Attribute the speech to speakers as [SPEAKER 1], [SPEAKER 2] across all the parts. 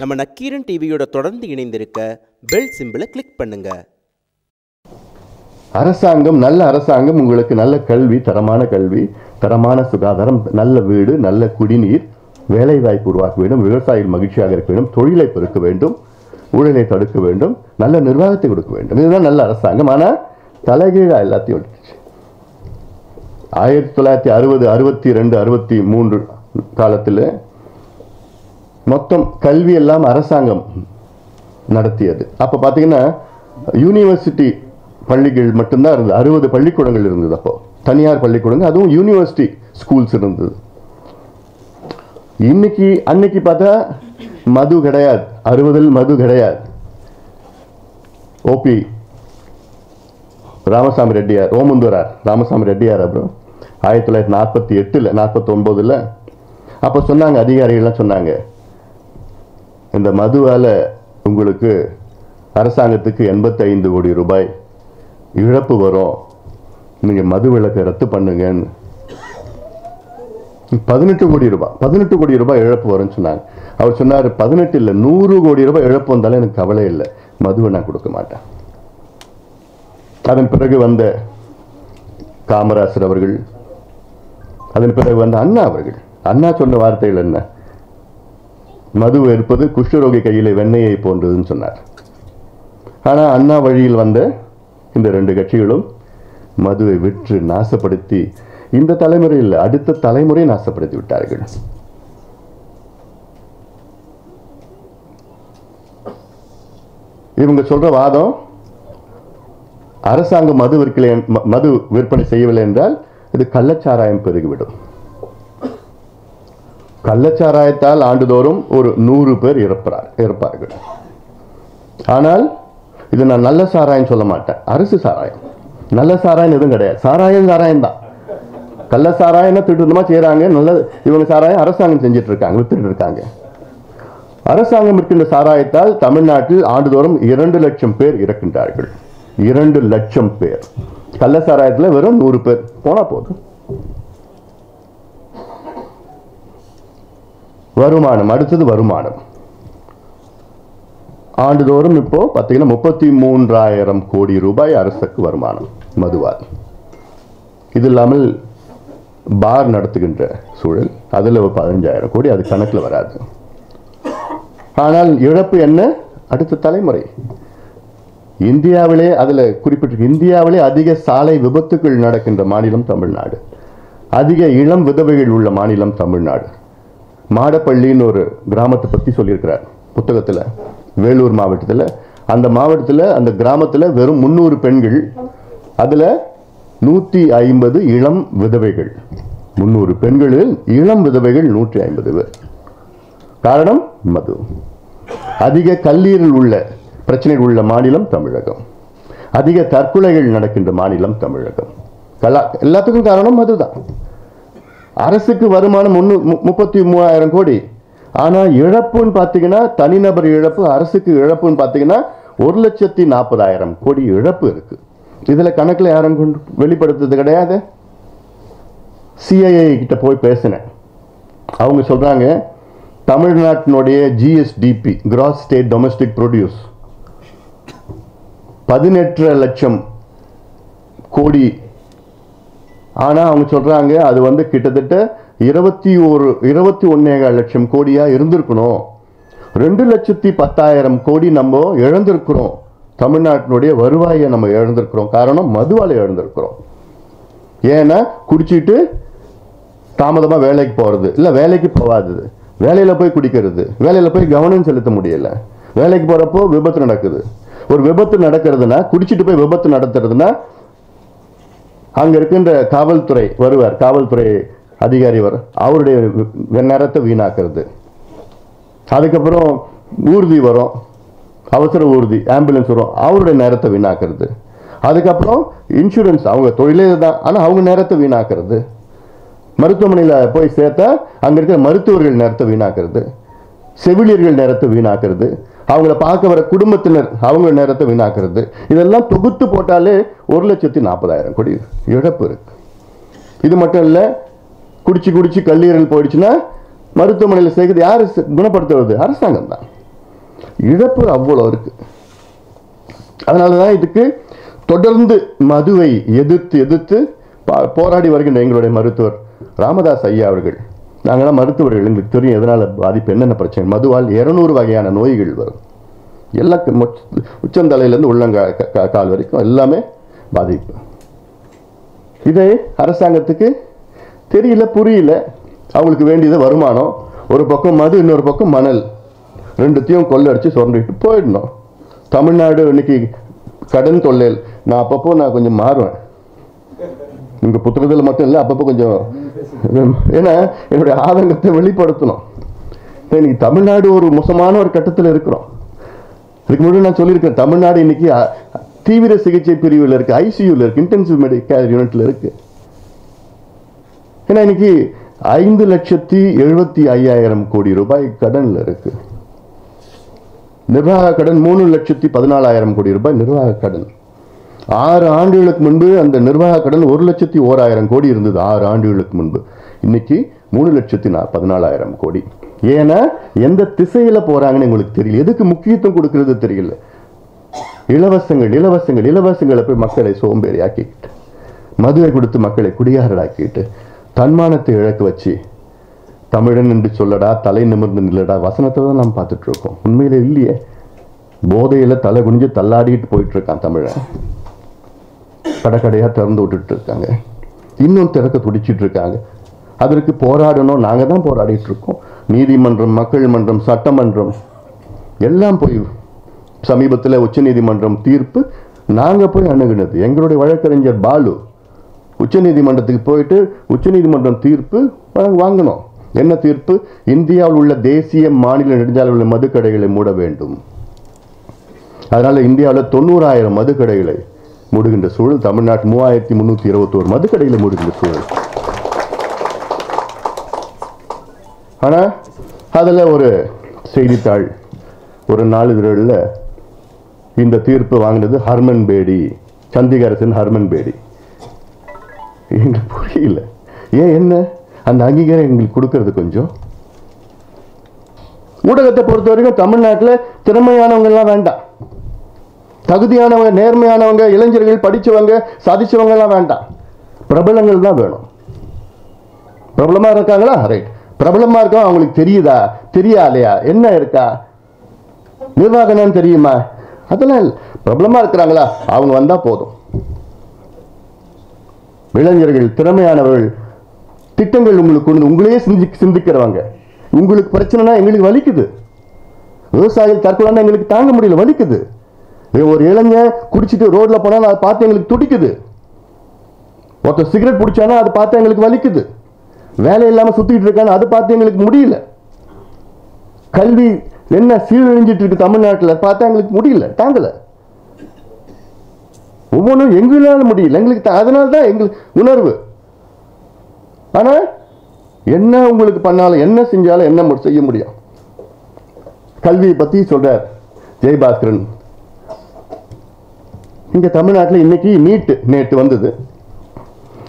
[SPEAKER 1] நம்ம நக்கீரன் டிவியோட தொடர்ந்து இணைந்திருக்க பெல் சிம்பிளை கிளிக் பண்ணுங்க.
[SPEAKER 2] அரசாங்கம், நல்ல அரசாங்கம் உங்களுக்கு நல்ல கல்வி, தரமான சுகாதாரம், நல்ல வீடு, நல்ல குடிநீர், வேலை வாய்ப்பு உருவாக்க வேண்டும், விவசாயிகள் மகிழ்ச்சியாக இருக்க வேண்டும், தொழிலை பெருக்க வேண்டும், ஊழலை தடுக்க வேண்டும், நல்ல நிர்வாகத்தை கொடுக்க வேண்டும். இதுதான் நல்ல அரசாங்கம். ஆனால் தலைகீழா எல்லாத்தையும் விட்டுச்சு. 1960, 62, 63 காலத்தில் மொத்தம் கல்வி எல்லாம் அரசாங்கம் நடத்தியது. அப்போ பார்த்தீங்கன்னா யூனிவர்சிட்டி பள்ளிகள் மட்டும்தான் இருந்தது. 60 பள்ளிக்கூடங்கள் இருந்தது. அப்போ தனியார் பள்ளிக்கூடங்கள், அதுவும் யூனிவர்சிட்டி ஸ்கூல்ஸ் இருந்தது. அன்னைக்கு பார்த்தா மது கிடையாது. 60 மது கிடையாது. ஓபி ராமசாமி ரெட்டியார், ஓமுந்தூரார் ராமசாமி ரெட்டியார் அப்புறம் 1948, 49 அப்போ சொன்னாங்க, அதிகாரிகள்லாம் சொன்னாங்க, இந்த மதுவால உங்களுக்கு அரசாங்கத்துக்கு 85 கோடி ரூபாய் இழப்பு வரும், நீங்க மது விலக்கை ரத்து பண்ணுங்கன்னு. 18 கோடி ரூபாய் இழப்பு வரும்னு சொன்னாங்க. அவர் சொன்னார், 18 இல்லை 100 கோடி ரூபாய் இழப்பு வந்தாலும் எனக்கு கவலை இல்லை, மதுவை நான் கொடுக்க மாட்டேன். அதன் பிறகு வந்த காமராசர் அவர்கள், அதன் பிறகு வந்த அண்ணா அவர்கள். அண்ணா சொன்ன வார்த்தைகள் என்ன? மது இருப்பது குஷ்டரோகி கையிலே வெண்ணையை போன்றதுன்னு சொன்னார். ஆனால் அண்ணா வழியில் வந்த இந்த 2 கட்சிகளும் மதுவை விற்று நாசப்படுத்தி இந்த தலைமுறையில் அடுத்த தலைமுறை நாசப்படுத்தி விட்டார்கள். இவங்க சொல்ற வாதம், அரசாங்கம் மது விற்பனை செய்யவில்லை என்றால் இது கள்ளச்சாராயம் பெருகிவிடும். கள்ளச்சாராயத்தால் ஆண்டுதோறும் ஒரு 100 பேர் இறப்பார்கள். ஆனால் இது நான் நல்ல சாராயம் சொல்ல மாட்டேன், அரசு சாராயம். நல்ல சாராயம் எதுவும் கிடையாது. சாராயம் தான். கள்ள சாராயம் திட்டமா செய்யறாங்க. நல்ல இவங்க சாராயம் அரசாங்கம் செஞ்சுட்டு இருக்காங்க, வித்துட்டு இருக்காங்க. அரசாங்கம் இருக்கின்ற சாராயத்தால் தமிழ்நாட்டில் ஆண்டுதோறும் 2 லட்சம் பேர் இறக்கின்றார்கள். 2 லட்சம் பேர். கள்ள சாராயத்தில் வெறும் 100 பேர் போனா போதும். வருமானம், அடுத்தது வருமானம். ஆண்டுதோறும் இப்போ பார்த்தீங்கன்னா 33,000 கோடி ரூபாய் அரசுக்கு வருமானம் மதுவால். இது இல்லாமல் பார் நடத்துகின்ற சூழல், அதில் ஒரு 15,000 கோடி, அது கணக்கில் வராது. ஆனால் இழப்பு என்ன? அடுத்த தலைமுறை. இந்தியாவிலே, அதில் குறிப்பிட்டிருக்கு, இந்தியாவிலே அதிக சாலை விபத்துக்கள் நடக்கின்ற மாநிலம் தமிழ்நாடு, அதிக இளம் விதவைகள் உள்ள மாநிலம் தமிழ்நாடு. மாடப்பள்ளின்னு ஒரு கிராமத்தை பற்றி சொல்லியிருக்கிறார் புத்தகத்தில், வேலூர் மாவட்டத்தில். அந்த மாவட்டத்தில், அந்த கிராமத்தில் வெறும் 300 பெண்கள், அதில் 150 இளம் விதவைகள். 300 பெண்களில் இளம் விதவைகள் 150 பேர். காரணம் மது. அதிக கல்லீரல் உள்ள பிரச்சனைகள் உள்ள மாநிலம் தமிழகம். அதிக தற்கொலைகள் நடக்கின்ற மாநிலம் தமிழகம். எல்லாத்துக்கும் காரணம் மதுதான். அரசுக்கு வருமானம் 33,000 கோடி. ஆனால் இழப்புன்னு பார்த்தீங்கன்னா, தனிநபர் இழப்பு, அரசுக்கு இழப்புன்னு பார்த்தீங்கன்னா 1,40,000 கோடி இழப்பு இருக்கு. இதில் கணக்கில் யாரும் கொண்டு வெளிப்படுத்துறது கிடையாது. சிஐஏ கிட்ட போய் பேசினேன். அவங்க சொல்றாங்க, தமிழ்நாட்டினுடைய GSDP, cross state domestic produce, 18 லட்சம் கோடி. ஆனால் அவங்க சொல்றாங்க அது கிட்டத்தட்ட 21,1 லட்சம் கோடியா இருந்திருக்கணும். 2,10,000 கோடி நம்ம இழந்திருக்கிறோம். தமிழ்நாட்டினுடைய வருவாயை நம்ம இழந்திருக்கிறோம். காரணம் மதுவால இழந்திருக்கிறோம். ஏன்னா குடிச்சிட்டு தாமதமா வேலைக்கு போறது, இல்ல வேலைக்கு போகாதது, வேலையில போய் குடிக்கிறது, வேலையில போய் கவனம் செலுத்த முடியல, வேலைக்கு போறப்போ விபத்து நடக்குது. ஒரு விபத்து நடக்கிறதுனா, குடிச்சிட்டு போய் விபத்து நடத்துறதுன்னா, அங்க இருக்கின்ற காவல்துறை வருவார், காவல்துறை அதிகாரி அவருடைய நேரத்தை வீணாக்குறது. அதுக்கப்புறம் ஊர்தி வரும், அவசர ஊர்தி, ஆம்புலன்ஸ் வரும், அவருடைய நேரத்தை வீணாக்குறது. அதுக்கப்புறம் இன்சூரன்ஸ், அவங்க தொழிலே தான், ஆனால் அவங்க நேரத்தை வீணாக்குறது. மருத்துவமனையில் போய் சேர்த்தா அங்கே இருக்கிற மருத்துவர்கள் நேரத்தை வீணாக்குறது, செவிலியர்கள் நேரத்தை வீணாக்குறது, அவங்கள பார்க்க வர குடும்பத்தினர் அவங்க நேரத்தை வீணாக்குறது. இதெல்லாம் தொகுத்து போட்டாலே 1,40,000 கோடி இழப்பு இருக்கு. இது மட்டும் இல்லை, குடிச்சு கல்லீரல் போயிடுச்சுன்னா மருத்துவமனையில் சேர்க்கிறது யார் குணப்படுத்துவது? அரசாங்கம் தான். இழப்பு அவ்வளோ இருக்கு. அதனால தான் இதுக்கு தொடர்ந்து மதுவை எதிர்த்து போராடி வருகின்ற எங்களுடைய மருத்துவர் ராமதாஸ் ஐயா அவர்கள், நாங்களாம் மருத்துவர்கள், எங்களுக்கு தெரியும் எதனால் பாதிப்பு, என்னென்ன பிரச்சனை. மதுவால் 200 வகையான நோய்கள் வரும். எல்லாம் உச்சந்தலையிலேருந்து உள்ளங்கால் வரைக்கும் எல்லாமே பாதிப்பு. இதை அரசாங்கத்துக்கு தெரியல, புரியல. அவங்களுக்கு வேண்டியது வருமானம், ஒரு பக்கம் மது, இன்னொரு பக்கம் மணல், ரெண்டுத்தையும் கொள்ளடிச்சு சுரண்டிட்டு போயிடணும். தமிழ்நாடு இன்னைக்கு கடன் தொல்லையில் நான் அப்பப்போ கொஞ்சம் மாறுவேன். உங்க புத்தகத்தில் மட்டும் இல்லை, அப்பப்போ கொஞ்சம், ஏன்னா என்னுடைய ஆதங்கத்தை வெளிப்படுத்தணும். இன்னைக்கு தமிழ்நாடு ஒரு மோசமான ஒரு கட்டத்தில் இருக்கிறோம். இதுக்கு முன்னாடி நான் சொல்லியிருக்கேன், தமிழ்நாடு இன்னைக்கு தீவிர சிகிச்சை பிரிவில் இருக்கு, ஐசியூல இருக்கு, இன்டென்சிவ் மெடிக்கல் யூனிட்ல இருக்கு. ஏன்னா இன்னைக்கு 5,75,000 கோடி ரூபாய் கடன்ல இருக்கு. நிர்வாக கடன் 3,14,000 கோடி ரூபாய் நிர்வாக கடன். 6 ஆண்டுகளுக்கு முன்பு அந்த நிர்வாக கடன் 1,01,000 கோடி இருந்தது. 6 ஆண்டுகளுக்கு முன்பு. இன்னைக்கு 3,14,000 கோடி. ஏன்னா எந்த திசையில போறாங்கன்னு உங்களுக்கு தெரியல, எதுக்கு முக்கியத்துவம் கொடுக்கிறது தெரியல. இலவசங்களை போய் மக்களை சோம்பேறி ஆக்கிக்கிட்டு, மதுவை கொடுத்து மக்களை குடியாரடாக்கிட்டு, தன்மானத்தை இழக்க வச்சு, தமிழன் என்று சொல்லடா, தலை நிமிர்ந்து நில்லடா வசனத்தை தான் நாம் பார்த்துட்டு இருக்கோம். உண்மையில இல்லையே, போதையில தலை குனிஞ்சு தள்ளாடிட்டு போயிட்டு இருக்கான் தமிழன். கடைக்கடையா திறந்து விட்டுட்டு இருக்காங்க, இன்னும் திறக்க துடிச்சிட்டு இருக்காங்க. அதற்கு போராடணும், நாங்க தான் போராடிட்டு இருக்கோம். நீதிமன்றம், மக்கள் மன்றம், சட்டமன்றம் எல்லாம் போய், சமீபத்தில் உச்ச நீதிமன்றம் தீர்ப்பு நாங்க போய் அணுகுனது. எங்களுடைய வழக்கறிஞர் பாலு உச்ச நீதிமன்றத்துக்கு போயிட்டு உச்ச நீதிமன்றம் தீர்ப்பு வாங்கணும். என்ன தீர்ப்பு? இந்தியாவில் உள்ள தேசிய மாநில நெடுஞ்சாலையில் உள்ள மதுக்கடைகளை மூட வேண்டும். அதனால இந்தியாவில் 90,000 மதுக்கடைகளை மூடுகின்ற சூழல், தமிழ்நாட்டு 3,321 மதுக்கடைகளை மூடுகின்ற சூழல். ஆனா அதுல ஒரு செய்தித்தாள், ஒரு நாளிதழில் இந்த தீர்ப்பு வாங்கினது ஹர்மன் பேடி, சந்திகரசன் ஹர்மன் பேடி. எங்களுக்கு புரியல, ஏன் என்ன அந்த அங்கீகாரம் எங்களுக்கு கொடுக்கறது கொஞ்சம். ஊடகத்தை பொறுத்த வரைக்கும் தமிழ்நாட்டில் திறமையானவங்க எல்லாம் வேண்டாம், தகுதியானவங்க, நேர்மையானவங்க, இளைஞர்கள், படிச்சவங்க, சாதிச்சவங்க எல்லாம் வேண்டாம், பிரபலங்கள் தான் வேணும். பிரபலமா இருக்காங்களா, ரைட். பிரபலமா இருக்கா, அவங்களுக்கு தெரியுதா, தெரியாலையா, என்ன இருக்கா, நிர்வாகம் தெரியுமா, அதெல்லாம் பிரபலமா இருக்கிறாங்களா, அவங்க வந்தா போதும். இளைஞர்கள், திறமையானவர்கள், திட்டங்கள் உங்களுக்கு கொண்டு உங்களையே சிந்திக்கிறவங்க. உங்களுக்கு பிரச்சனைனா எங்களுக்கு வலிக்குது, விவசாயிகள் தற்கொலை எங்களுக்கு தாங்க முடியல, வலிக்குது. ஒரு இளைஞர் குடிச்சிட்டு ரோட்ல போனா அதை பார்த்து எங்களுக்கு துடிக்குது. ஒருத்தர் சிகரெட் பிடிச்சானா அதை பார்த்து எங்களுக்கு வலிக்குது. வேலை இல்லாம சுத்திட்டு இருக்கான்னு அதை பார்த்து எங்களுக்கு முடியல. கல்வி என்ன சீரழிஞ்சிட்டு இருக்கு தமிழ்நாட்டில் பார்த்தா எங்களுக்கு முடியல, தாங்கல. ஒவ்வொன்றும் எங்களால முடியல, எங்களுக்கு அதனால தான் எங்களுக்கு உணர்வு. ஆனா என்ன உங்களுக்கு பண்ணாலும், என்ன செஞ்சாலும் என்ன செய்ய முடியும். கல்வியை பத்தி சொல்றார் ஜெயபாஸ்கரன். இங்க தமிழ்நாட்டில் இன்னைக்கு நீட் நேற்று வந்தது.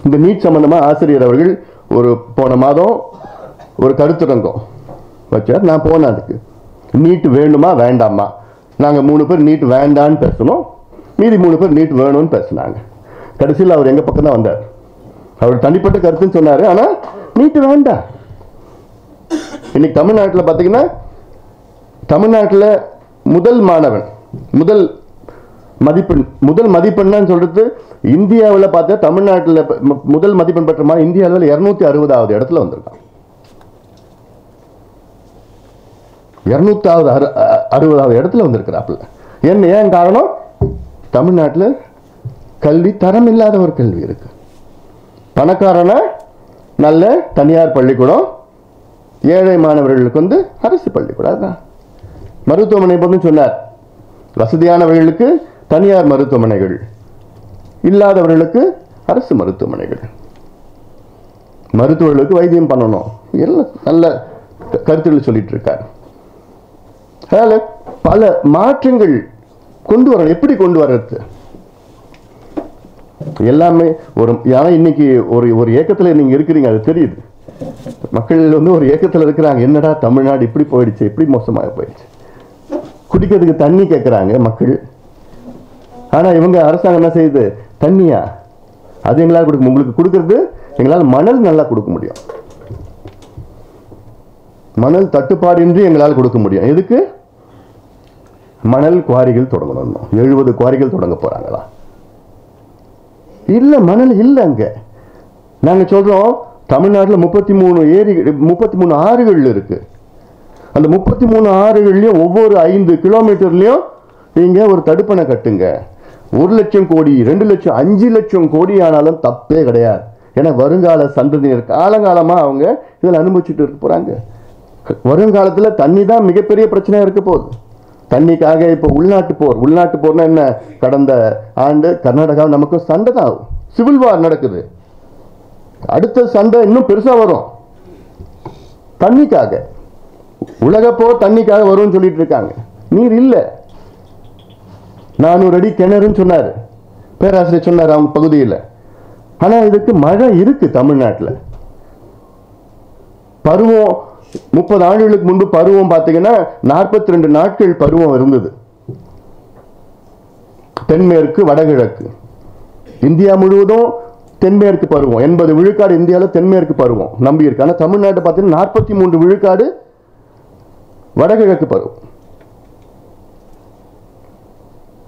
[SPEAKER 2] இந்த நீட் சம்பந்தமா ஆசிரியர் அவர்கள் ஒரு போன மாதம் ஒரு கருத்தரங்கம் வச்சார். நான் போனேன். அதுக்கு நீட் வேணுமா வேண்டாமா, நாங்க 3 பேர் நீட் வேண்டான்னு பேசணும், மீதி 3 பேர் நீட் வேணும்னு பேசினாங்க. கடைசியில் அவர் எங்க பக்கம் தான் வந்தார். அவர் தனிப்பட்ட கருத்துன்னு சொன்னாரு, ஆனா நீட் வேண்டாம். இன்னைக்கு தமிழ்நாட்டில் பார்த்தீங்கன்னா, தமிழ்நாட்டில் முதல் மாணவன், முதல் மதிப்பெண் சொல்றது இந்தியாவில் பார்த்தா தமிழ்நாட்டில் முதல் மதிப்பெண் பெற்ற மாதிரி இந்தியாவில் 260வது இடத்துல வந்திருக்கான். 260வது இடத்துல வந்திருக்கிறாப்புல. ஏன் காரணம்? தமிழ்நாட்டில் கல்வி தரம் இல்லாத ஒரு கல்வி இருக்கு. பணக்காரன நல்ல தனியார் பள்ளிக்கூடம், ஏழை மாணவர்களுக்கு அரசு பள்ளிக்கூடம். அதுதான் மருத்துவமனை போது சொன்னார். வசதியானவர்களுக்கு தனியார் மருத்துவமனைகள், இல்லாதவர்களுக்கு அரசு மருத்துவமனைகள். மருத்துவர்களுக்கு வைத்தியம் பண்ணணும், எல்லாம் நல்ல கருத்துக்கள் சொல்லிட்டு இருக்கார். அதனால பல மாற்றங்கள் கொண்டு வர, எப்படி கொண்டு வர்றது எல்லாமே ஒரு, ஆனா இன்னைக்கு ஒரு ஏக்கத்துல நீங்க இருக்கிறீங்க, அது தெரியுது. மக்கள் ஒரு ஏக்கத்துல இருக்கிறாங்க, என்னடா தமிழ்நாடு இப்படி போயிடுச்சு, இப்படி மோசமாக போயிடுச்சு. குடிக்கிறதுக்கு தண்ணி கேட்குறாங்க மக்கள். ஆனால் இவங்க அரசாங்கம் என்ன செய்யுது? தண்ணியா? அது எங்களால் கொடுக்க, உங்களுக்கு கொடுக்கறது எங்களால் மணல் நல்லா கொடுக்க முடியும். மணல் தட்டுப்பாடின்றி எங்களால் கொடுக்க முடியும். எதுக்கு? மணல் குவாரிகள் தொடங்கணும். 70 குவாரிகள் தொடங்க போறாங்களா? இல்ல, மணல் இல்லை அங்க. நாங்க சொல்றோம் தமிழ்நாட்டில் 33 ஏரிகள், 33 ஆறுகள் இருக்கு. அந்த 33 ஆறுகள்லயும் ஒவ்வொரு 5 கிலோமீட்டர்லயும் நீங்க ஒரு தடுப்பணை கட்டுங்க. 1 லட்சம் கோடி, 2 லட்சம், 5 லட்சம் கோடி ஆனாலும் தப்பே கிடையாது. ஏன்னா வருங்கால சந்ததியினர் காலங்காலமா அவங்க இதில் அனுபவிச்சுட்டு இருக்க போறாங்க. வருங்காலத்தில் தண்ணி தான் மிகப்பெரிய பிரச்சனையா இருக்க போகுது. தண்ணிக்காக இப்போ உள்நாட்டு போர்னா என்ன? கடந்த ஆண்டு கர்நாடகாவில் நமக்கு சண்டை தான், சிவில் வார் நடக்குது. அடுத்த சண்டை இன்னும் பெருசா வரும் தண்ணிக்காக. உலக போர் தண்ணிக்காக வரும்னு சொல்லிட்டு இருக்காங்க. நீர் இல்லை. 400 அடி கிணறுன்னு சொன்னாரு பேராசிரியர், சொன்னார் அவங்க பகுதியில். ஆனா இதுக்கு மழை இருக்கு தமிழ்நாட்டில். பருவம் 30 ஆண்டுகளுக்கு முன்பு பருவம் பார்த்தீங்கன்னா 42 நாட்கள் பருவம் இருந்தது. தென்மேற்கு வடகிழக்கு இந்தியா முழுவதும் தென்மேற்கு பருவம் 80 விழுக்காடு இந்தியாவில் தென்மேற்கு பருவம் நம்பி இருக்கு. ஆனால் தமிழ்நாட்டை பார்த்தீங்கன்னா 43 விழுக்காடு வடகிழக்கு பருவம்.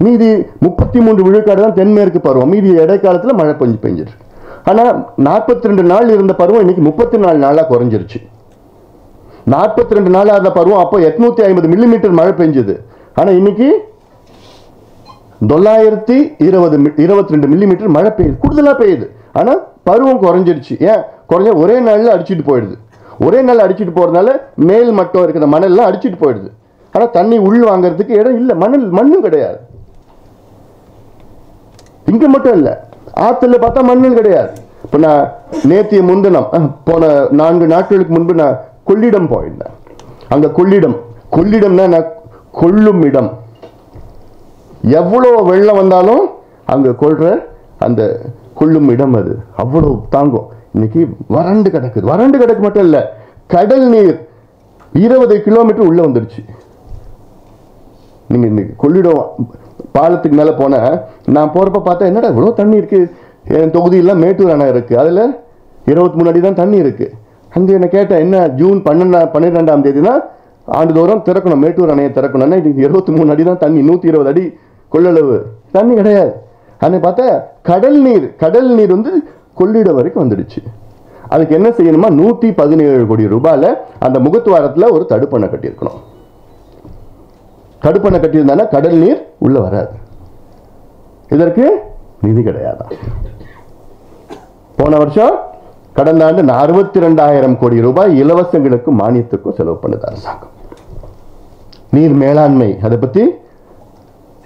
[SPEAKER 2] மீதி 33 விழுக்காடு தான் தென்மேற்கு பருவம். மீதி இடைக்காலத்தில் மழை பெஞ்சிருக்கு. ஆனால் 42 நாள் இருந்த பருவம் இன்னைக்கு 34 நாளாக குறைஞ்சிருச்சு. 42 நாளாக இருந்த பருவம் அப்போ 850 மில்லிமீட்டர் மழை பெஞ்சது. ஆனால் இன்னைக்கு 922 மில்லிமீட்டர் மழை பெய்யுது, கூடுதலாக பெய்யுது. ஆனால் பருவம் குறைஞ்சிருச்சு. ஏன் குறைஞ்ச? ஒரே நாளில் அடிச்சுட்டு போயிடுது. ஒரே நாள் அடிச்சுட்டு போறதுனால மேல் மட்டும் இருக்கிற மணல்லாம் அடிச்சுட்டு போயிடுது. ஆனால் தண்ணி உள் வாங்கறதுக்கு இடம் இல்லை, மண்ணும் கிடையாது. இங்க மட்டும் இல்லை, ஆத்துல பார்த்தா மண்ணும் கிடையாது. இப்போ நான் நேத்திய முன்தினம் போன 4 நாட்களுக்கு முன்பு நான் கொள்ளிடம் போயிருந்தேன். அங்க கொள்ளிடம்னா நான் கொள்ளும் இடம். எவ்வளோ வெள்ளம் வந்தாலும் அங்க கொள்ற அந்த கொள்ளும் இடம் அது அவ்வளவு தாங்கும். இன்னைக்கு வறண்டு கிடக்கு மட்டும் இல்ல, கடல் நீர் 20 கிலோமீட்டர் உள்ள வந்துருச்சு. நீங்க இன்னைக்கு கொள்ளிடம் பாலத்துக்கு மேல போன, நான் போறப்ப பார்த்தா என்னடா இவ்வளவு தண்ணி இருக்கு. என் தொகுதியெல்லாம் மேட்டூர் அணை இருக்கு, அதுல 23 அடி தான் தண்ணி இருக்கு. அங்க என்ன கேட்டேன், என்ன ஜூன் 12ஆம் தேதினா ஆண்டுதோறும் திறக்கணும், மேட்டூர் அணையை திறக்கணும்னா 23 அடி தான் தண்ணி, 120 அடி கொள்ளளவு தண்ணி கிடையாது. அன்னை பார்த்தா கடல் நீர் வந்து கொள்ளிடம் வரைக்கும் வந்துடுச்சு. அதுக்கு என்ன செய்யணுமா? 117 கோடி ரூபாயில அந்த முகத்துவாரத்தில் ஒரு தடுப்பணை கட்டியிருக்கணும். தடுப்பணை கட்டியிருந்தானா கடல் நீர் உள்ள வராது. இதற்கு நிதி கிடையாது. போன வருஷம் கடந்த ஆண்டு 62,000 கோடி ரூபாய் இலவசங்களுக்கும் மானியத்துக்கும் செலவு பண்ணுது அரசாங்கம். நீர் மேலாண்மை, அதை பத்தி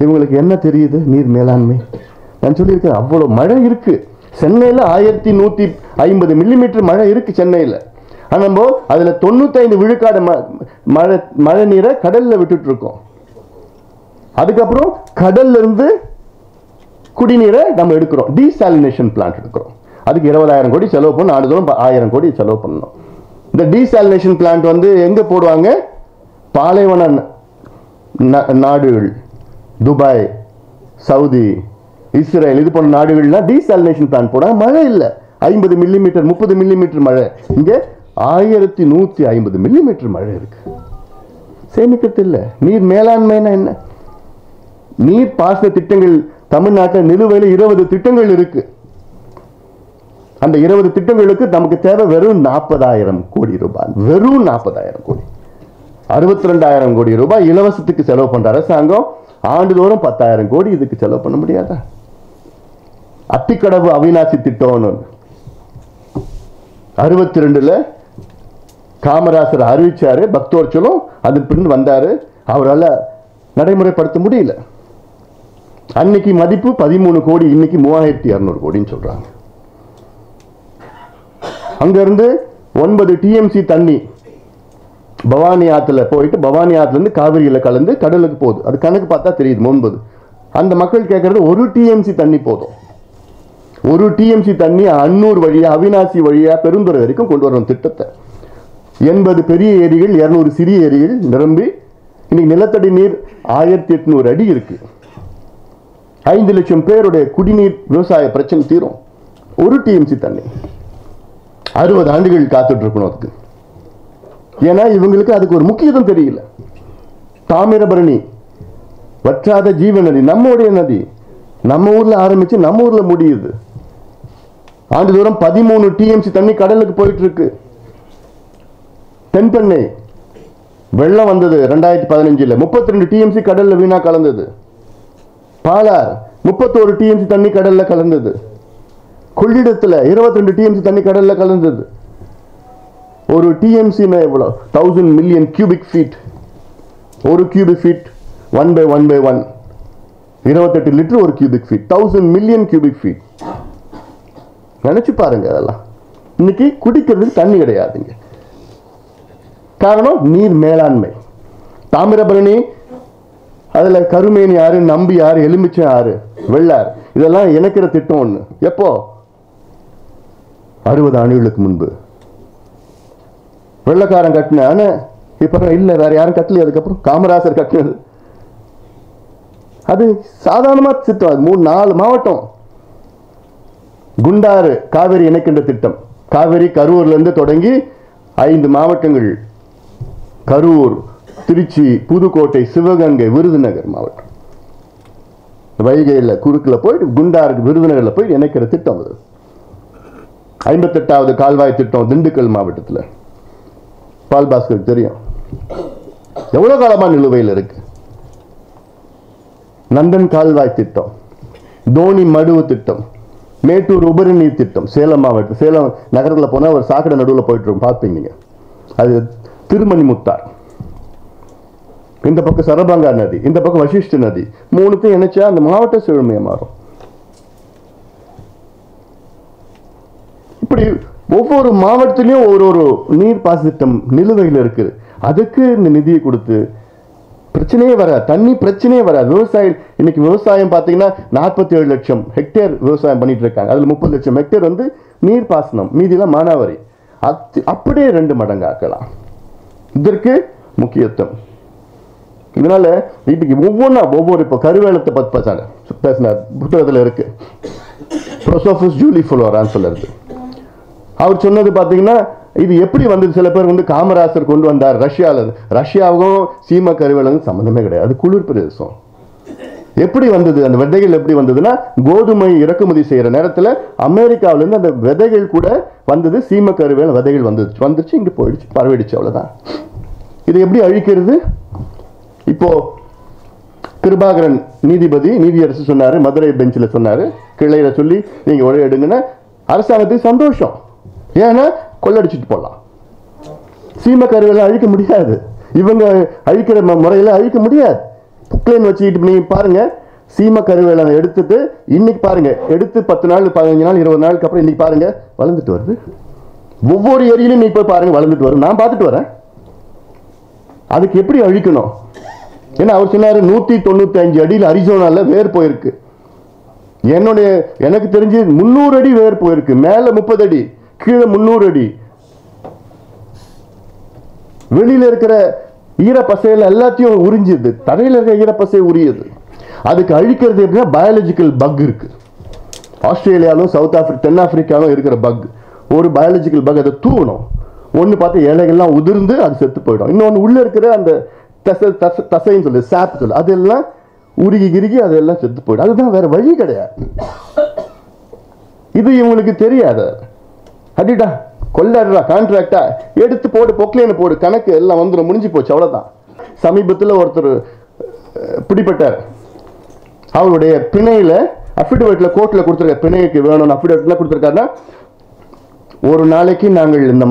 [SPEAKER 2] இவங்களுக்கு என்ன தெரியுது? நீர் மேலாண்மை நான் சொல்லியிருக்கேன். அவ்வளவு மழை இருக்கு சென்னையில், 1150 மில்லிமீட்டர் மழை இருக்கு சென்னையில். ஆனா நம்ம அதுல 95 விழுக்காடு மழை நீரை கடல்ல விட்டுட்டு இருக்கோம். அதுக்கப்புறம் கடல்ல இருந்து குடிநீரை நம்ம எடுக்கிறோம், டீசாலினேஷன் பிளான்ட் எடுக்கிறோம். அதுக்கு 20,000 கோடி செலவு பண்ணணும், ஆண்டுதோறும் 1000 கோடி செலவு பண்ணணும். இந்த டீசாலினேஷன் பிளான்ட் வந்து எங்க போடுவாங்க? பாலைவன நாடுகள், துபாய், சவுதி, இஸ்ரேல், இது போன்ற நாடுகள்லாம் டீசாலினேஷன் பிளான்ட் போடுறாங்க. மழை இல்லை, 50 மில்லிமீட்டர் 30 மில்லிமீட்டர் மழை. இங்க 1150 மில்லிமீட்டர் மழை இருக்கு. சேமிக்கிறது இல்லை. நீர் மேலாண்மைனா என்ன? நீர் பாசன திட்டங்கள் தமிழ்நாட்டில் நிலுவையில் 20 திட்டங்கள் இருக்கு. அந்த 20 திட்டங்களுக்கு நமக்கு தேவை வெறும் 40,000 கோடி ரூபாய். வெறும் 40,000 கோடி. 62,000 கோடி ரூபாய் இலவசத்துக்கு செலவு பண்ற அரசாங்கம் ஆண்டுதோறும் 10,000 கோடி இதுக்கு செலவு பண்ண முடியாதா? அத்திக்கடவு அவிநாசி திட்டம் 62ல காமராசர் அறிவிச்சாரு, பக்தோற்சலம் அது பின் வந்தாரு, அவரால் நடைமுறைப்படுத்த முடியல. அன்னைக்கு மதிப்பு 13 கோடி, இன்னைக்கு 3,200 கோடின்னு சொல்றாங்க. அங்கிருந்து 9 டிஎம்சி தண்ணி பவானி ஆத்துல போயிட்டு, பவானி ஆத்துல இருந்து காவிரியில கலந்து கடலுக்கு போகுது. அது கணக்கு பார்த்தா தெரியுது 9. அந்த மக்கள் கேட்கறது 1 டிஎம்சி தண்ணி போதும். 1 டிஎம்சி தண்ணி அன்னூர் வழியா, அவிநாசி வழியா பெருந்துறை வரைக்கும் கொண்டு வரணும் திட்டத்தை. 80 பெரிய ஏரிகள், 200 சிறிய ஏரிகள் நிரம்பி இன்னைக்கு நிலத்தடி நீர் 1800 அடி இருக்கு. 5 லட்சம் பேருடைய குடிநீர் விவசாய பிரச்சனை தீரும். ஒரு டிஎம்சி தண்ணி 60 ஆண்டுகள் காத்துட்டு இருக்கணும் அதுக்கு. ஏன்னா இவங்களுக்கு அதுக்கு ஒரு முக்கியத்துவம் தெரியல. தாமிரபரணி வற்றாத ஜீவ நதி, நம்முடைய நதி, நம்ம ஊர்ல ஆரம்பிச்சு நம்ம ஊர்ல முடியுது. ஆண்டுதோறும் 13 டிஎம்சி தண்ணி கடலுக்கு போயிட்டு இருக்கு. தென்பெண்ணை வெள்ளம் வந்தது 2015 32 டிஎம்சி கடல்ல வீணா கலந்தது. பாலார் 31 டிஎம்சி தண்ணி கடல்ல கலந்தது. கொள்ளிடத்துல 22 டிஎம்சி தண்ணி கடல்ல கலந்தது. ஒரு டிஎம்சி எவ்வளவு? 1000 மில்லியன் கியூபிக் ஃபீட். ஒரு கியூபிக் ஃபீட் 1/1/1 28 லிட்டர் ஒரு cubic feet. 1000 million cubic feet. நினைச்சு பாருங்க. அதெல்லாம் இன்னைக்கு குடிக்கிறதுக்கு தண்ணி கிடையாதுங்க. காரணம் நீர் மேலாண்மை. தாமிரபரணி, அதுல கருமேனி ஆறு, நம்பி ஆறு, எலுமிச்சை ஆறு, வெள்ளாறு, இதெல்லாம் இணைக்கிற திட்டம் ஒண்ணு. எப்போ? 60 ஆண்டுகளுக்கு முன்பு வெள்ளக்காரன் கட்டின. ஆனா இப்ப இல்ல, வேற யாரும் கட்டல. அதுக்கப்புறம் காமராசர் கட்டினது. அது சாதாரணமா திட்டம். 3-4 மாவட்டம். குண்டாறு காவிரி இணைக்கின்ற திட்டம். காவிரி கரூர்ல இருந்து தொடங்கி 5 மாவட்டங்கள்: கரூர், திருச்சி, புதுக்கோட்டை, சிவகங்கை, விருதுநகர் மாவட்டம். வைகையில் குறுக்கில் போய் குண்டாறு விருதுநகர்ல போய் இணைக்கிற திட்டம் அது. 58வது கால்வாய் திட்டம் திண்டுக்கல் மாவட்டத்தில். பால்பாஸ்கர் தெரியும். எவ்வளவு காலமா நிலுவையில் இருக்கு. நந்தன் கால்வாய் திட்டம், தோனி மடுவு திட்டம், மேட்டூர் உபரி நீர் திட்டம். சேலம் மாவட்டம், சேலம் நகரத்தில் போனால் ஒரு சாக்கடை நடுவில் போயிட்டு இருக்கும், பார்ப்பீங்க நீங்க. அது திருமணி முத்தார். இந்த பக்கம் சரபங்கா நதி, இந்த பக்கம் வசிஷ்ட நதி. 3த்தையும் இணைச்சா அந்த மாவட்ட செழுமையா மாறும். இப்படி ஒவ்வொரு மாவட்டத்திலையும் ஒரு நீர் பாசன திட்டம் நிலுவையில் இருக்குது. அதுக்கு இந்த நிதியை கொடுத்து பிரச்சனையே வராது. தண்ணி பிரச்சனையே வராது. விவசாயம் இன்னைக்கு விவசாயம் பார்த்தீங்கன்னா 47 லட்சம் ஹெக்டேர் விவசாயம் பண்ணிட்டு இருக்காங்க. அதுல 30 லட்சம் ஹெக்டேர் வந்து நீர் பாசனம், மீதிலாம் மானாவாரி. அப்படியே 2 மடங்கு ஆக்கலாம். இதற்கு முக்கியத்துவம். இதனால இன்னைக்கு ஒவ்வொரு இப்போ கருவேலத்தை பத்தி பேசினார், புத்தகத்தில் இருக்கு. ப்ரோசோபஸ் ஜூலிஃபுளோரான்னு சொல்லுறது. அவர் சொன்னது பார்த்தீங்கன்னா இது எப்படி வந்தது? சில பேர் வந்து காமராசர் கொண்டு வந்தார் ரஷ்யாவில். ரஷ்யாவுக்கும் சீம கருவேலம் சம்மந்தமே கிடையாது. அது குளிர் பிரதேசம். எப்படி வந்தது? அந்த விதைகள் எப்படி வந்ததுன்னா, கோதுமை இறக்குமதி செய்யற நேரத்தில் அமெரிக்காவிலேருந்து அந்த விதைகள் கூட வந்தது. சீம கருவேல விதைகள் வந்துச்சு, இங்கே போயிடுச்சு, பரவிடுச்சு, அவ்வளோதான். இதை எப்படி அழிக்கிறது? இப்போ கிருபாகரன் நீதியரசு சொன்னாரு, மதுரை பெஞ்சில் சொன்னாரு, கிளையில சொல்லி நீங்க உடைய எடுங்கன்னா அரசாங்கத்துக்கு சந்தோஷம். ஏன்னா கொள்ளடிச்சுட்டு போடலாம். சீம கருவேல அழிக்க முடியாது. இவங்க அழிக்கிற முறையில அழிக்க முடியாது. புக்லைன் வச்சுக்கிட்டு நீங்க பாருங்க. சீம கருவேல எடுத்துட்டு இன்னைக்கு பாருங்க, எடுத்து 10 நாள் 15 நாள் 20 நாளுக்கு அப்புறம் இன்னைக்கு பாருங்க வளர்ந்துட்டு வருது. ஒவ்வொரு ஏரியிலும் நீ போய் பாருங்க வளர்ந்துட்டு வரும். நான் பார்த்துட்டு வரேன். அதுக்கு எப்படி அழிக்கணும்? ஏன்னா அவர் சொன்னாரு 195 அடியில் அரிசோனால வேர் போயிருக்கு. எனக்கு தெரிஞ்சு 300 அடி வேர் போயிருக்கு. மேல 30 அடி, கீழே 300 அடி. வெளியில இருக்கிற ஈரப்பசையில எல்லாத்தையும் உறிஞ்சுது. தரையில இருக்கிற ஈரப்பசை உரியது. அதுக்கு அழிக்கிறது எப்படின்னா பயாலஜிக்கல் பக் இருக்கு. ஆஸ்திரேலியாலும் தென்னாப்பிரிக்காலும் இருக்கிற பக், ஒரு பயாலஜிக்கல் பக். அதை தூவணும். ஒன்று பார்த்து இலைகள்லாம் உதிர்ந்து அது செத்து போயிடும். இன்னொன்று உள்ள இருக்கிற அந்த தசைன்னு சொல்லு, சாப் சொல்லு, அதெல்லாம் உருகி அதெல்லாம் செத்து போயிடும். அதுதான், வேற வழி கிடையாது. இது இவங்களுக்கு தெரியாது. அடிடா கொள்ளாடுறா, கான்ட்ராக்டா எடுத்து போடு, பொக்லேன்னு போடு, கணக்கு எல்லாம் வந்துடும், முடிஞ்சு போச்சு, அவ்வளவுதான். சமீபத்தில் ஒருத்தர் பிடிப்பட்டார். அவருடைய பிணையில அஃபிடவிட்ல கோர்ட்ல கொடுத்துருக்க, பிணைக்கு வேணும்னு அஃபிடவிட்ல கொடுத்துருக்காருன்னா, ஒரு நாளைக்கு நாங்கள் இந்த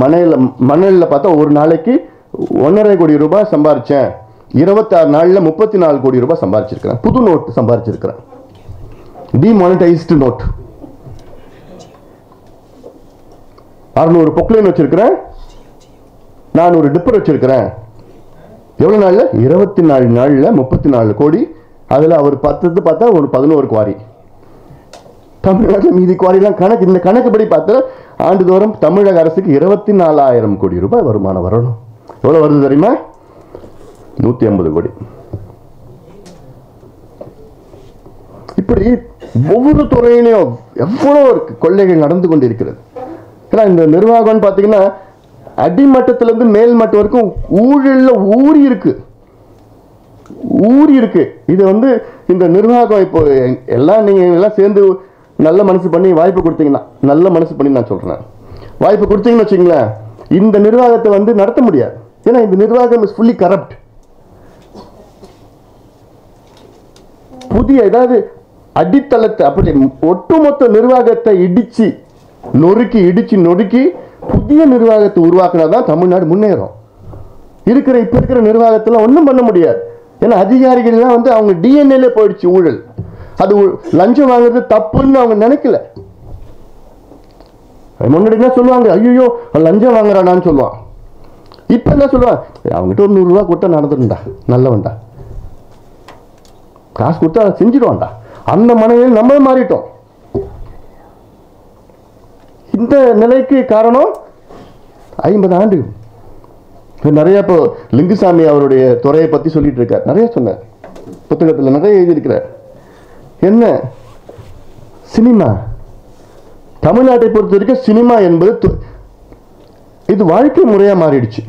[SPEAKER 2] மணல்ல பார்த்தா ஒரு நாளைக்கு 1.5 கோடி ரூபாய் சம்பாரிச்சேன். 26 நாள்ல 34 கோடி ரூபாய் சம்பாரிச்சிருக்கிறேன். புது நோட் சம்பாரிச்சிருக்கிறேன். டிமானிட்டைஸ்டு நோட். 600 பொக்லைன் வச்சிருக்கிறேன். 400 டிப்பர் வச்சிருக்கிறேன். எவ்வளவு நாள்ல? 24 நாள்ல 34 கோடி. அதுல அவர் பார்த்தா ஒரு 11 குவாரி. தமிழ்நாட்டில் மீதி குவாரிலாம் கணக்கு. இந்த கணக்குப்படி பார்த்தா ஆண்டுதோறும் தமிழக அரசுக்கு 24,000 கோடி ரூபாய் வருமானம் வரணும். எவ்வளவு வருது தெரியுமா? 150 கோடி. இப்படி ஒவ்வொரு துறையிலையும் எவ்வளோ கொள்ளைகள் நடந்து கொண்டிருக்கிறது. ஏன்னா இந்த நிர்வாகம் பார்த்தீங்கன்னா அடிமட்டத்திலிருந்து மேல் மட்டம் வரைக்கும் ஊழல்ல ஊறி இருக்கு. இது இந்த நிர்வாகம் இப்போ எல்லாம் நீங்க எல்லாம் சேர்ந்து நல்ல மனசு பண்ணி வாய்ப்பு கொடுத்தீங்கன்னா, நல்ல மனசு பண்ணி நான் சொல்றேன், வாய்ப்பு கொடுத்தீங்கன்னு வச்சுங்களேன், இந்த நிர்வாகத்தை நடத்த முடியாது. ஏன்னா இந்த நிர்வாகம் இஸ் ஃபுல்லி கரப்ட். புதிய ஏதாவது அடித்தளத்தை அப்படி ஒட்டுமொத்த நிர்வாகத்தை இடிச்சு நொறுக்கி புதிய நிர்வாகத்தை உருவாக்குனாதான் தமிழ்நாடு முன்னேறும். இப்ப இருக்கிற நிர்வாகத்துல ஒன்றும் பண்ண முடியாது. ஏன்னா அதிகாரிகள் எல்லாம் அவங்க டிஎன்ஏல போயிடுச்சு ஊழல். அது லஞ்சம் வாங்குறது தப்புன்னு அவங்க நினைக்கல. முன்னாடி என்ன சொல்லுவாங்க, ஐயோ லஞ்சம் வாங்குறானான்னு சொல்லுவான். இப்ப என்ன சொல்லுவான், அவங்ககிட்ட ஒரு 100 ரூபா கொடுத்தா நடந்துருந்தா, நல்லவன்டா, காசு கொடுத்தா அதை செஞ்சிடுவான்டா. அந்த மனநிலையில் நம்ம மாறிட்டோம். இந்த நிலைக்கு காரணம் 50 ஆண்டுகள். நிறைய இப்போ லிங்குசாமி அவருடைய துறையை பத்தி சொல்லிட்டு இருக்கார். நிறைய சொன்னார், புத்தகத்தில் நிறைய எழுதியிருக்கிறார். என்ன சினிமா, தமிழ்நாட்டை பொறுத்த வரைக்கும் சினிமா என்பது இது வாழ்க்கை முறையா மாறிடுச்சு.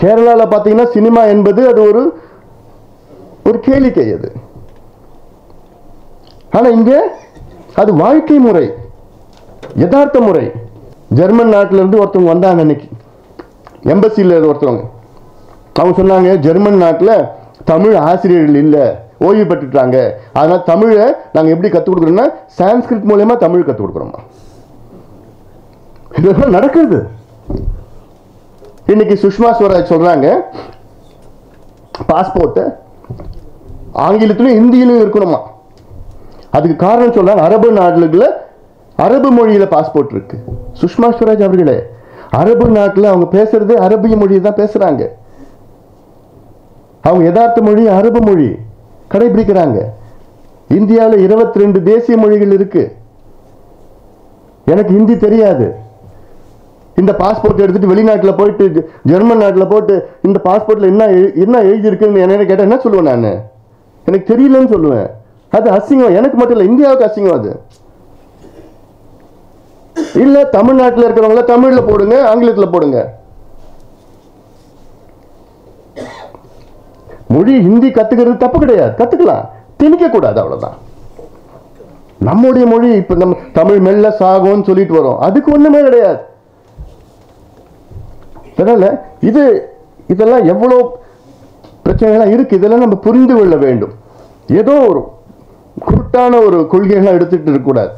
[SPEAKER 2] கேரளாவில் பார்த்தீங்கன்னா சினிமா என்பது அது ஒரு கேளிக்கை அது. ஆனா இங்க அது வாழ்க்கை முறை, யதார்த்த முறை. ஜெர்மன் நாட்டில இருந்து ஒருத்தவங்க வந்தாங்க அன்னைக்கு, எம்பசியில் ஒருத்தவங்க. அவங்க சொன்னாங்க, ஜெர்மன் நாட்டில் தமிழ் ஆசிரியர்கள் இல்லை, ஓய்வு பெற்றுட்டாங்க, அதனால தமிழை நாங்கள் எப்படி கற்றுக் கொடுக்குறோம்னா சான்ஸ்கிரிட் மூலமா தமிழ் கற்றுக் கொடுக்குறோமா. இதெல்லாம் நடக்குது. இன்னைக்கு சுஷ்மா ஸ்வராஜ் சொல்றாங்க, பாஸ்போர்ட் ஆங்கிலத்திலும் ஹிந்தியிலும் இருக்கணுமா. அதுக்கு காரணம் சொல்றாங்க, அரபு நாடுகளில் அரபு மொழியில பாஸ்போர்ட் இருக்கு. சுஷ்மா ஸ்வராஜ் அவர்களே, அரபு நாட்டில் அவங்க பேசுறது அரபிய மொழியை தான் பேசுறாங்க. அவங்க யதார்த்த மொழி அரபு மொழி கடைபிடிக்கிறாங்க. இந்தியாவில் 22 தேசிய மொழிகள் இருக்கு. எனக்கு ஹிந்தி தெரியாது. இந்த பாஸ்போர்ட் எடுத்துட்டு வெளிநாட்டில் போயிட்டு ஜெர்மன் நாட்டில் போட்டு இந்த பாஸ்போர்ட்ல என்ன எழுதி இருக்குன்னு என்ன கேட்டால் என்ன சொல்லுவேன் நான்? எனக்கு தெரியலன்னு சொல்லுவேன். அது அசிங்கம். எனக்கு மட்டும் இல்லை, இந்தியாவுக்கு அசிங்கம் அது. இல்ல தமிழ்நாட்டில் இருக்கிறவங்கள தமிழ்ல போடுங்க, ஆங்கிலத்தில் போடுங்க. மொழி ஹிந்தி கத்துக்கிறது தப்பு கிடையாது, கத்துக்கலாம், திணிக்க கூடாது, அவ்வளவுதான். நம்முடைய மொழி இப்ப நம்ம தமிழ் மெல்ல சாகும்னு சொல்லிட்டு வரோம், அதுக்கு ஒண்ணுமே கிடையாது. அதனால இதெல்லாம் எவ்வளவு பிரச்சனைலாம் இருக்கு, இதெல்லாம் நம்ம புரிந்து கொள்ள வேண்டும். ஏதோ ஒரு குருட்டான ஒரு கொள்கைகள்லாம் எடுத்துட்டு இருக்க கூடாது.